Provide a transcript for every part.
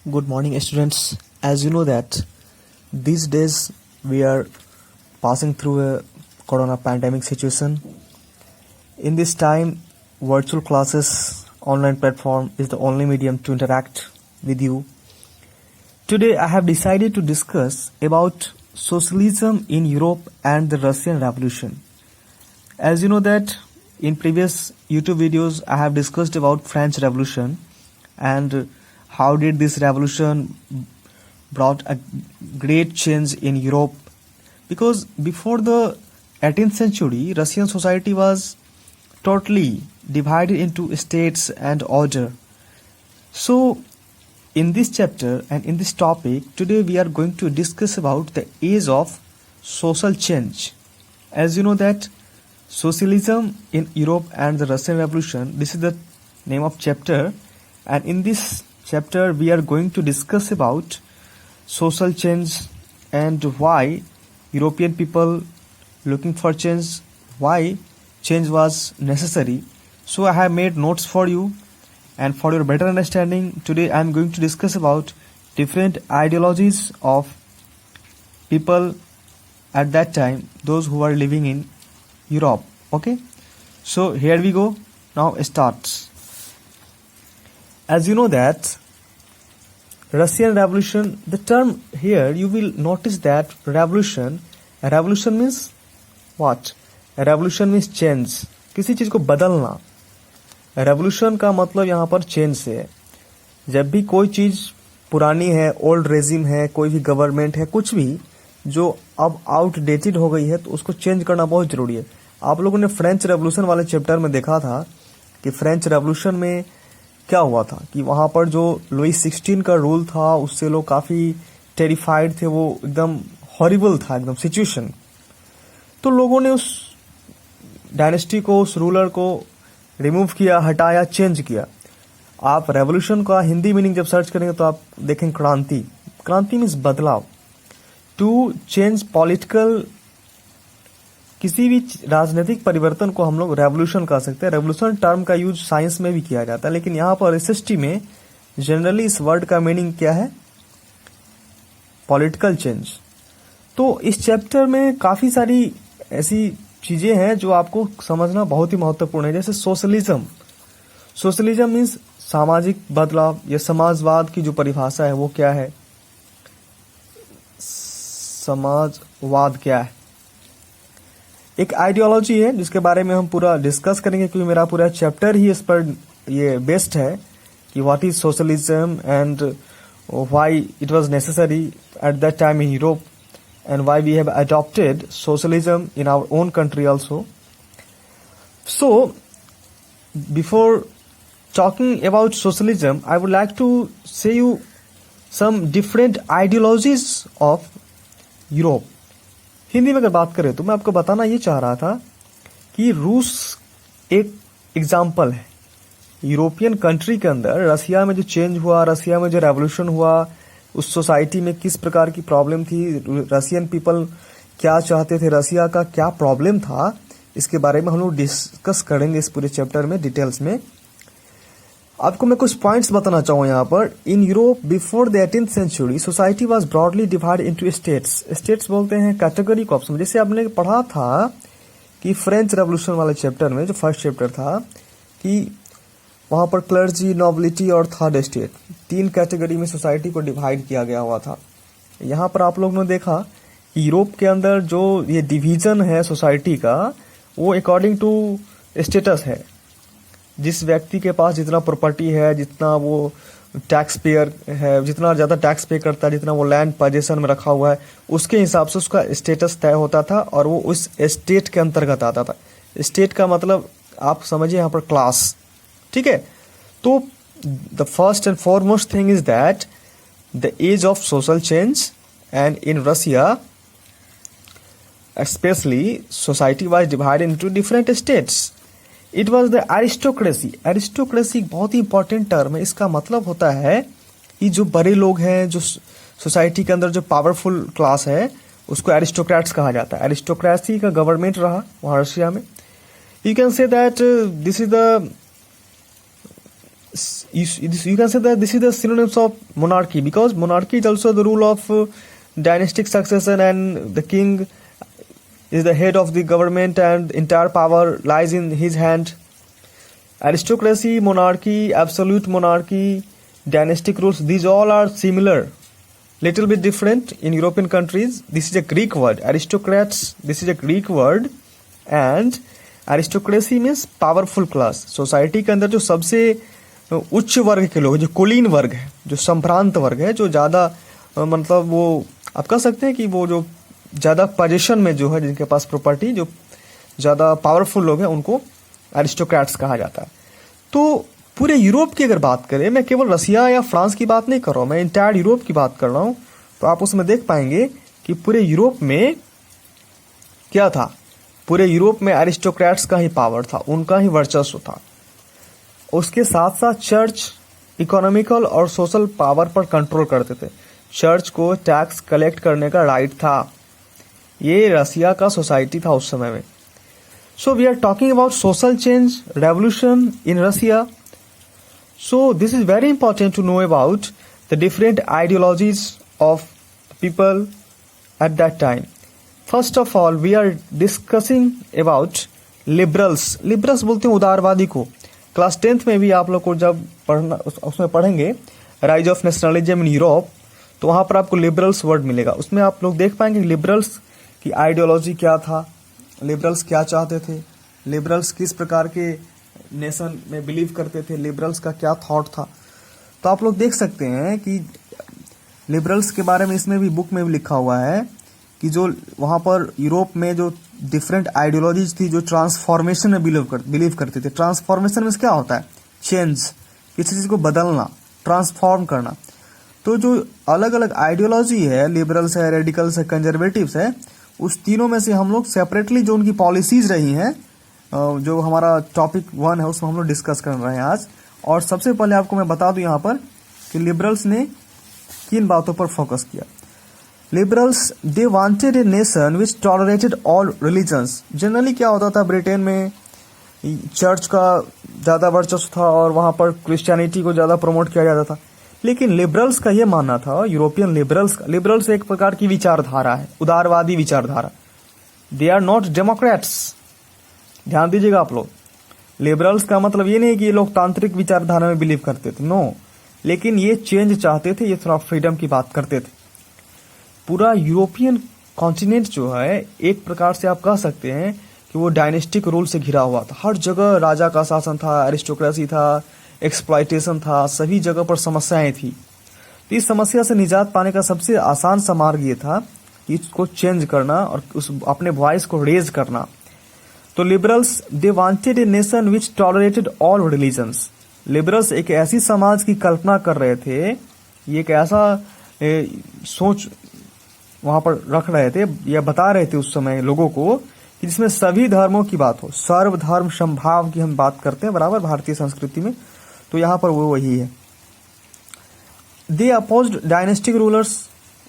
Good morning, students. As you know that these days we are passing through a corona pandemic situation. In this time, virtual classes, online platform is the only medium to interact with you. Today, I have decided to discuss about socialism in Europe and the Russian Revolution. As you know that in previous YouTube videos, I have discussed about French Revolution and how did this revolution brought a great change in Europe, because before the 18th century Russian society was totally divided into states and order. So in this chapter and in this topic today we are going to discuss about the age of social change. As you know that socialism in Europe and the Russian Revolution, this is the name of chapter, and in this chapter we are going to discuss about social change and why European people looking for change, why change was necessary. So I have made notes for you, and for your better understanding today I am going to discuss about different ideologies of people at that time, those who are living in Europe. Okay, so here we go. Now starts. As you know that Russian Revolution, the term here you will notice that revolution means what? Revolution means change, किसी चीज को बदलना. Revolution का मतलब यहाँ पर change से है. जब भी कोई चीज पुरानी है, ओल्ड रेजिम है, कोई भी गवर्नमेंट है, कुछ भी जो अब आउटडेटेड हो गई है तो उसको चेंज करना बहुत जरूरी है. आप लोगों ने फ्रेंच रेवोल्यूशन वाले चैप्टर में देखा था कि फ्रेंच रेवोल्यूशन में क्या हुआ था कि वहां पर जो लुई 16 का रूल था उससे लोग काफी टेरिफाइड थे, वो एकदम हॉरिबल था एकदम सिचुएशन. तो लोगों ने उस डायनेस्टी को, उस रूलर को रिमूव किया, हटाया, चेंज किया. आप रेवोल्यूशन का हिंदी मीनिंग जब सर्च करेंगे तो आप देखेंगे क्रांति. क्रांति मीन्स बदलाव. टू चेंज पॉलिटिकल, किसी भी राजनीतिक परिवर्तन को हम लोग रेवोल्यूशन कह सकते हैं. रेवोल्यूशन टर्म का यूज साइंस में भी किया जाता है, लेकिन यहाँ पर एसएसटी में जनरली इस वर्ड का मीनिंग क्या है? Political change. तो इस चैप्टर में काफी सारी ऐसी चीजें हैं जो आपको समझना बहुत ही महत्वपूर्ण है. जैसे सोशलिज्म. सोशलिज्म मीन्स सामाजिक बदलाव या समाजवाद की जो परिभाषा है वो क्या है? समाजवाद क्या है? एक आइडियोलॉजी है जिसके बारे में हम पूरा डिस्कस करेंगे, क्योंकि मेरा पूरा चैप्टर ही इस पर ये बेस्ड है कि what is socialism and why it was necessary at that time in Europe and why we have adopted socialism in our own country also. So, before talking about socialism, I would like to say you some different ideologies of Europe. Hindi में अगर बात करें तो मैं आपको बताना ये चाह रहा था कि रूस एक एग्जाम्पल है. यूरोपियन कंट्री के अंदर रसिया में जो चेंज हुआ, रसिया में जो रेवोल्यूशन हुआ, उस सोसाइटी में किस प्रकार की प्रॉब्लम थी, रशियन पीपल क्या चाहते थे, रसिया का क्या प्रॉब्लम था, इसके बारे में हम लोग डिस्कस करेंगे इस पूरे चैप्टर में डिटेल्स में. आपको मैं कुछ पॉइंट्स बताना चाहूँ यहाँ पर. In Europe before the 18th century society was broadly divide into states. States बोलते हैं कैटेगरी को. ऑप्शन जैसे आपने पढ़ा था कि फ्रेंच रेवोल्यूशन वाले चैप्टर में, जो फर्स्ट चैप्टर था, कि वहां पर क्लर्जी, नोबिलिटी और थर्ड स्टेट, 3 कैटेगरी में सोसाइटी को डिवाइड किया गया हुआ था. यहाँ पर आप लोगों ने देखा कि यूरोप के अंदर जो ये डिवीजन है सोसाइटी का, वो अकॉर्डिंग टू स्टेटस है. जिस व्यक्ति के पास जितना प्रॉपर्टी है, जितना वो टैक्स पेयर है, जितना ज्यादा टैक्स पे करता है, जितना वो लैंड पोजीशन में रखा हुआ है, उसके हिसाब से उसका स्टेटस तय होता था और वो उस स्टेट के अंतर्गत आता था. स्टेट का मतलब आप समझिए यहाँ पर क्लास. ठीक है. तो the first and foremost thing is that the age of social change, and in Russia specially society was divided into different states. It was the aristocracy. Aristocracy बहुत ही इंपॉर्टेंट टर्म है. इसका मतलब होता है कि जो बड़े लोग हैं, जो सोसाइटी के अंदर जो पावरफुल क्लास है, उसको एरिस्टोक्रेट्स कहा जाता है. एरिस्टोक्रेसी का गवर्नमेंट रहा वहां रशिया में. You can say that this is the you can say that this is the synonyms of monarchy, because monarchy is also the rule of dynastic succession, and the king is the head of the government and entire power lies in his hand. Aristocracy, monarchy, absolute monarchy, dynastic rules, these all are similar, little bit different in European countries. This is a Greek word, aristocrats, this is a Greek word, and aristocracy means powerful class. Society के अंदर जो सबसे उच्च वर्ग के लोग, जो कुलीन वर्ग है, जो संभ्रांत वर्ग है, जो ज़्यादा मतलब वो आप कह सकते हैं कि वो जो ज़्यादा पोजीशन में जो है, जिनके पास प्रॉपर्टी, जो ज़्यादा पावरफुल लोग हैं, उनको एरिस्टोक्रेट्स कहा जाता है. तो पूरे यूरोप की अगर बात करें, मैं केवल रसिया या फ्रांस की बात नहीं कर रहा हूँ, मैं इंटायर यूरोप की बात कर रहा हूँ, तो आप उसमें देख पाएंगे कि पूरे यूरोप में क्या था. पूरे यूरोप में एरिस्टोक्रेट्स का ही पावर था, उनका ही वर्चस्व था. उसके साथ साथ चर्च इकोनॉमिकल और सोशल पावर पर कंट्रोल करते थे. चर्च को टैक्स कलेक्ट करने का राइट था. ये रसिया का सोसाइटी था उस समय में. So we are talking about social change, revolution in Russia. So this is very important to know about the different ideologies of people at that time. First of all, we are discussing about liberals. Liberals बोलते हैं उदारवादी को. Class 10th में भी आप लोग को जब पढ़ना उसमें पढ़ेंगे rise of nationalism in Europe, तो वहाँ पर आपको लिबरल्स वर्ड मिलेगा. उसमें आप लोग देख पाएंगे लिबरल्स की आइडियोलॉजी क्या था, लिबरल्स क्या चाहते थे, लिबरल्स किस प्रकार के नेशन में बिलीव करते थे, लिबरल्स का क्या थॉट था. तो आप लोग देख सकते हैं कि लिबरल्स के बारे में इसमें भी बुक में भी लिखा हुआ है कि जो वहाँ पर यूरोप में जो डिफरेंट आइडियोलॉजीज थी, जो ट्रांसफॉर्मेशन में बिलीव करते थे. ट्रांसफॉर्मेशन में क्या होता है? चेंज, किसी चीज़ को बदलना, ट्रांसफॉर्म करना. तो जो अलग अलग आइडियोलॉजी है, लिबरल्स है, रेडिकल्स है, कंजर्वेटिव्स है, उस तीनों में से हम लोग सेपरेटली जो उनकी पॉलिसीज रही हैं, जो हमारा टॉपिक 1 है, उसमें हम लोग डिस्कस कर रहे हैं आज. और सबसे पहले आपको मैं बता दूं यहाँ पर कि लिबरल्स ने किन बातों पर फोकस किया. Liberals they wanted a nation which tolerated all religions. Generally क्या होता था, ब्रिटेन में चर्च का ज़्यादा वर्चस्व था और वहाँ पर क्रिश्चियनिटी को ज़्यादा प्रमोट किया जाता था. लेकिन लिबरल्स का ये मानना था, यूरोपियन लिबरल्स का, लिबरल्स एक प्रकार की विचारधारा है, उदारवादी विचारधारा. They are not democrats. ध्यान दीजिएगा आप लोग, लिबरल्स का मतलब ये नहीं कि ये लोग तांत्रिक विचारधारा में बिलीव करते थे, नो. लेकिन ये चेंज चाहते थे, ये थोड़ा फ्रीडम की बात करते थे. पूरा यूरोपियन कॉन्टिनेंट जो है, एक प्रकार से आप कह सकते हैं कि वो डायनेस्टिक रूल से घिरा हुआ था. हर जगह राजा का शासन था, एरिस्टोक्रेसी था, एक्सप्लॉयटेशन था, सभी जगह पर समस्याएं थी. तो इस समस्या से निजात पाने का सबसे आसान सा मार्ग ये था कि इसको चेंज करना और उस अपने वॉइस को रेज करना. तो liberals they wanted a nation which tolerated all religions. Liberals एक ऐसी समाज की कल्पना कर रहे थे, ये एक ऐसा सोच वहां पर रख रहे थे या बता रहे थे उस समय लोगों को कि जिसमें सभी धर्मों की बात हो, सर्वधर्म समभाव की हम बात करते हैं बराबर भारतीय संस्कृति में, तो यहाँ पर वो वही है. दे अपोज्ड डायनेस्टिक रूलर्स.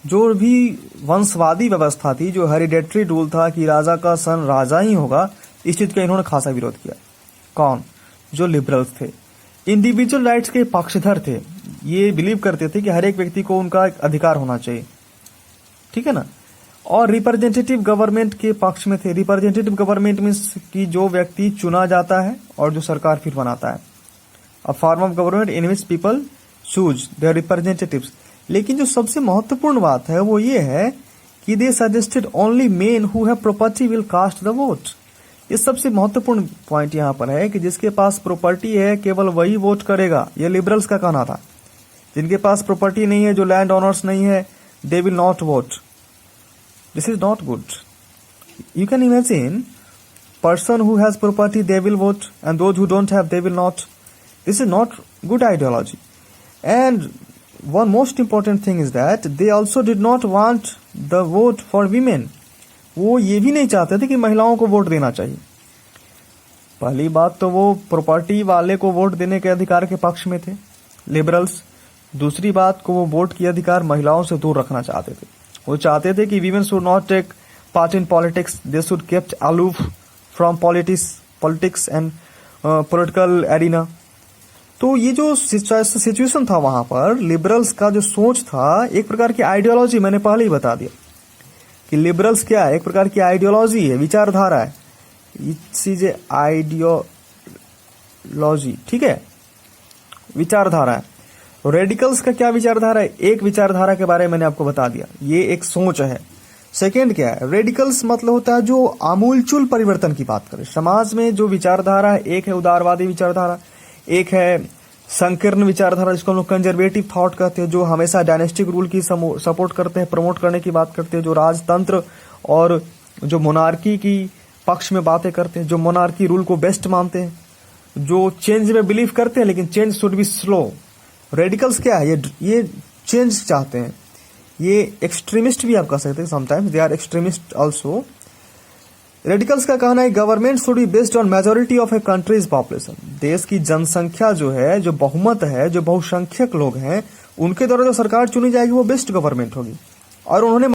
जो भी वंशवादी व्यवस्था थी, जो हेरिडेटरी रूल था कि राजा का सन राजा ही होगा, इस चीज का इन्होंने खासा विरोध किया. कौन? जो लिबरल्स थे. इंडिविजुअल राइट्स के पक्षधर थे. ये बिलीव करते थे कि हर एक व्यक्ति को उनका एक अधिकार होना चाहिए, ठीक है ना. और रिप्रेजेंटेटिव गवर्नमेंट के पक्ष में थे. रिप्रेजेंटेटिव गवर्नमेंट मीन्स कि जो व्यक्ति चुना जाता है और जो सरकार फिर बनाता है. A form of government in which people choose there representatives. लेकिन जो सबसे महत्वपूर्ण बात है वो ये है कि they suggested only men who have property will cast the vote. ये सबसे महत्वपूर्ण पॉइंट यहाँ पर है कि जिसके पास प्रॉपर्टी है केवल वही वोट करेगा. ये लिबरल्स का कहना था. जिनके पास प्रॉपर्टी नहीं है, जो लैंड ओनर्स नहीं है, they will not vote. This is not good. You can imagine, person who has property they will vote and those who don't have they will not. This is not good ideology. And one most important thing is that they also did not want the vote for women. वो ये भी नहीं चाहते थे कि महिलाओं को vote देना चाहिए. पहली बात तो वो प्रॉपर्टी वाले को वोट देने के अधिकार के पक्ष में थे लिबरल्स. दूसरी बात को वो वोट की अधिकार महिलाओं से दूर रखना चाहते थे. वो चाहते थे कि women should not take part in politics, they should kept aloof from politics and political arena. तो ये जो सिचुएशन था वहां पर, लिबरल्स का जो सोच था, एक प्रकार की आइडियोलॉजी, मैंने पहले ही बता दिया कि लिबरल्स क्या है, एक प्रकार की आइडियोलॉजी है, विचारधारा है, इज आइडियोलॉजी, ठीक है, विचारधारा है। रेडिकल्स का क्या विचारधारा है, एक विचारधारा के बारे में मैंने आपको बता दिया, ये एक सोच है। सेकेंड क्या है, रेडिकल्स मतलब होता है जो आमूलचूल परिवर्तन की बात करे। समाज में जो विचारधारा है, एक है उदारवादी विचारधारा, एक है संकीर्ण विचारधारा जिसको हम लोग कंजर्वेटिव थॉट कहते हैं, जो हमेशा डायनेस्टिक रूल की सपोर्ट करते हैं, प्रमोट करने की बात करते हैं, जो राजतंत्र और जो मोनार्की की पक्ष में बातें करते हैं, जो मोनार्की रूल को बेस्ट मानते हैं, जो चेंज में बिलीव करते हैं लेकिन change should be slow. Radicals क्या है, ये चेंज चाहते हैं, ये एक्सट्रीमिस्ट भी आप कह सकते हैं, sometimes they are extremist also. Radicals का कहना है government should be based on majority of a country's population. देश की जनसंख्या जो है, जो बहुमत है, जो बहुसंख्यक लोग हैं, उनके द्वारा जो सरकार चुनी जाएगी वो बेस्ट गवर्नमेंट होगी। और उन्होंने